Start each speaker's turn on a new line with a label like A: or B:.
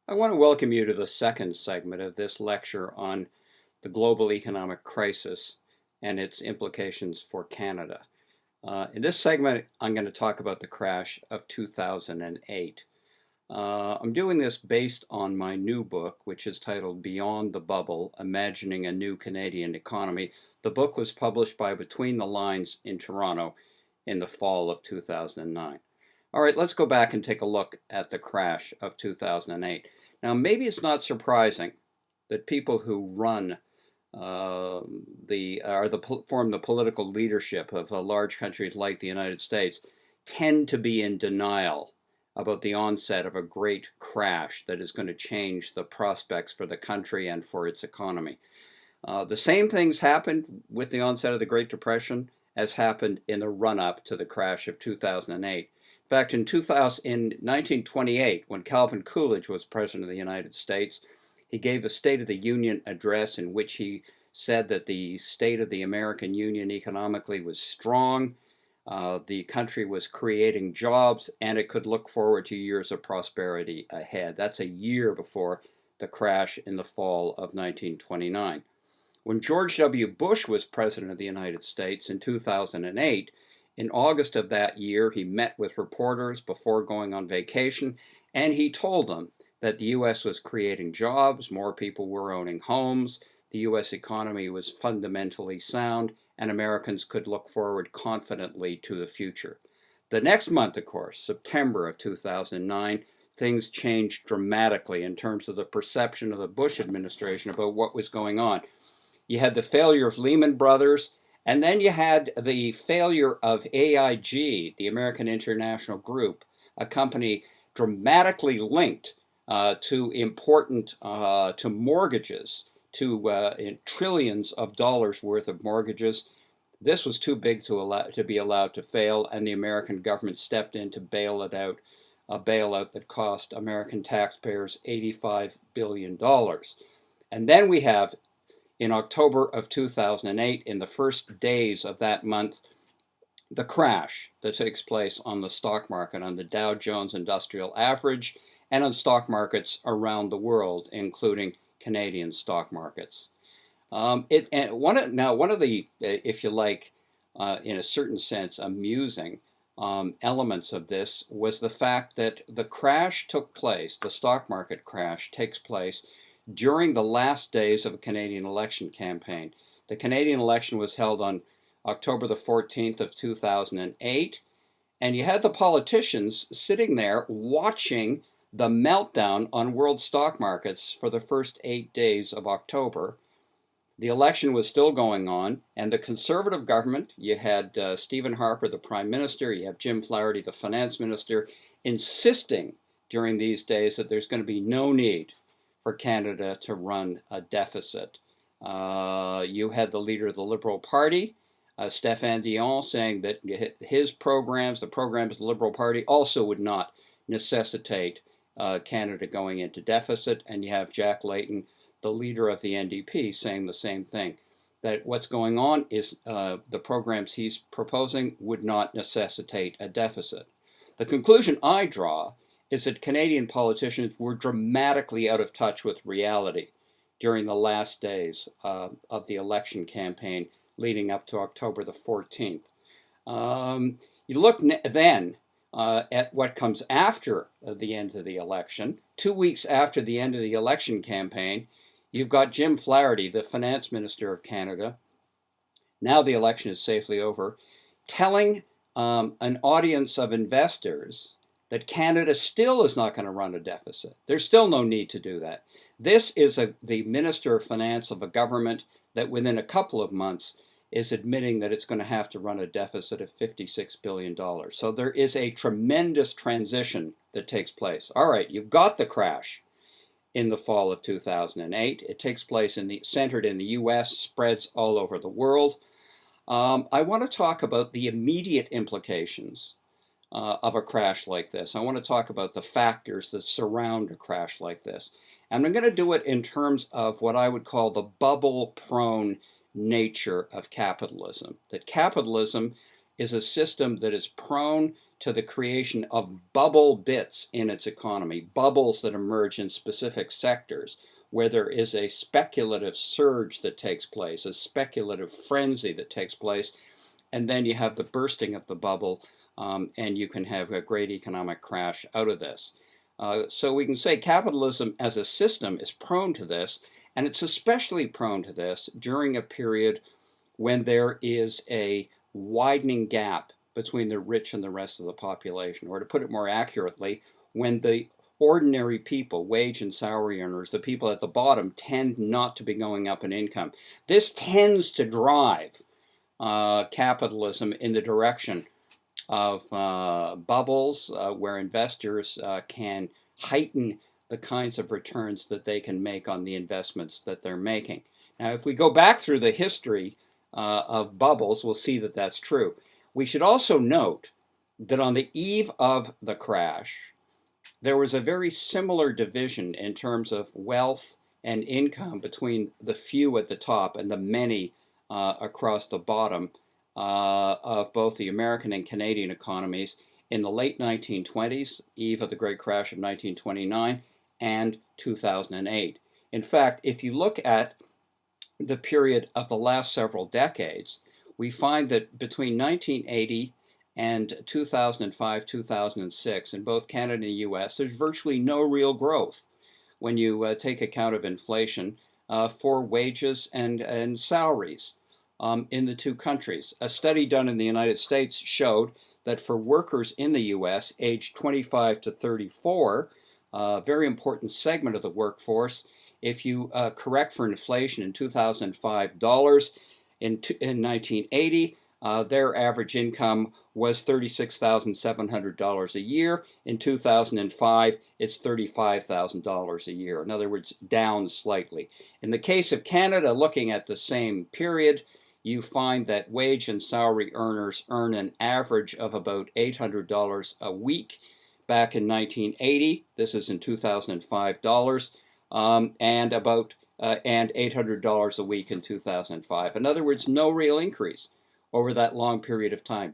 A: I want to welcome you to the second segment of this lecture on the global economic crisis and its implications for Canada. In this segment, I'm going to talk about the crash of 2008. I'm doing this based on my new book, which is titled Beyond the Bubble, Imagining a New Canadian Economy. The book was published by Between the Lines in Toronto in the fall of 2009. All right, let's go back and take a look at the crash of 2008. Now, maybe it's not surprising that people who run form the political leadership of large countries like the United States tend to be in denial about the onset of a great crash that is going to change the prospects for the country and for its economy. The same things happened with the onset of the Great Depression as happened in the run-up to the crash of 2008. In fact, in 1928, when Calvin Coolidge was President of the United States, he gave a State of the Union address in which he said that the state of the American Union economically was strong, the country was creating jobs, and it could look forward to years of prosperity ahead. That's a year before the crash in the fall of 1929. When George W. Bush was President of the United States in 2008, in August of that year, he met with reporters before going on vacation, and he told them that the U.S. was creating jobs, more people were owning homes, the U.S. economy was fundamentally sound, and Americans could look forward confidently to the future. The next month, of course, September of 2009, things changed dramatically in terms of the perception of the Bush administration about what was going on. You had the failure of Lehman Brothers, and then you had the failure of AIG, the American International Group, a company dramatically linked to mortgages, in trillions of dollars worth of mortgages. This was too big to be allowed to fail, and the American government stepped in to bail it out, a bailout that cost American taxpayers $85 billion. And then we have, in October of 2008, in the first days of that month, the crash that takes place on the stock market, on the Dow Jones Industrial Average, and on stock markets around the world, including Canadian stock markets. One of the, if you like, in a certain sense, amusing elements of this was the fact that the crash took place, the stock market crash takes place during the last days of a Canadian election campaign. The Canadian election was held on October the 14th of 2008, and you had the politicians sitting there watching the meltdown on world stock markets for the first 8 days of October. The election was still going on, and the Conservative government, you had Stephen Harper, the Prime Minister, you have Jim Flaherty, the Finance Minister, insisting during these days that there's going to be no need for Canada to run a deficit. You had the leader of the Liberal Party, Stéphane Dion, saying that his programs, the programs of the Liberal Party, also would not necessitate Canada going into deficit. And you have Jack Layton, the leader of the NDP, saying the same thing, that what's going on is the programs he's proposing would not necessitate a deficit. The conclusion I draw is that Canadian politicians were dramatically out of touch with reality during the last days of the election campaign leading up to October the 14th. You look then at what comes after the end of the election. 2 weeks after the end of the election campaign, you've got Jim Flaherty, the Finance Minister of Canada, now the election is safely over, telling an audience of investors that Canada still is not going to run a deficit. There's still no need to do that. This is the Minister of Finance of a government that within a couple of months is admitting that it's going to have to run a deficit of $56 billion. So there is a tremendous transition that takes place. All right, you've got the crash in the fall of 2008. It takes place centered in the US, spreads all over the world. I want to talk about the immediate implications of a crash like this. I want to talk about the factors that surround a crash like this. And I'm going to do it in terms of what I would call the bubble-prone nature of capitalism. That capitalism is a system that is prone to the creation of bubble bits in its economy, bubbles that emerge in specific sectors where there is a speculative surge that takes place, a speculative frenzy that takes place, and then you have the bursting of the bubble, and you can have a great economic crash out of this. So we can say capitalism as a system is prone to this, and it's especially prone to this during a period when there is a widening gap between the rich and the rest of the population. Or to put it more accurately, when the ordinary people, wage and salary earners, the people at the bottom, tend not to be going up in income. This tends to drive capitalism in the direction of bubbles where investors can heighten the kinds of returns that they can make on the investments that they're making. Now, if we go back through the history of bubbles, we'll see that that's true. We should also note that on the eve of the crash, there was a very similar division in terms of wealth and income between the few at the top and the many across the bottom of both the American and Canadian economies in the late 1920s, eve of the great crash of 1929, and 2008. In fact, if you look at the period of the last several decades, we find that between 1980 and 2005, 2006, in both Canada and the US, there's virtually no real growth when you take account of inflation for wages and salaries in the two countries. A study done in the United States showed that for workers in the US aged 25 to 34, a very important segment of the workforce, if you correct for inflation in 2005 dollars, in 1980, their average income was $36,700 a year. In 2005, it's $35,000 a year. In other words, down slightly. In the case of Canada, looking at the same period, you find that wage and salary earners earn an average of about $800 a week back in 1980. This is in 2005 dollars, and $800 a week in 2005. In other words, no real increase over that long period of time.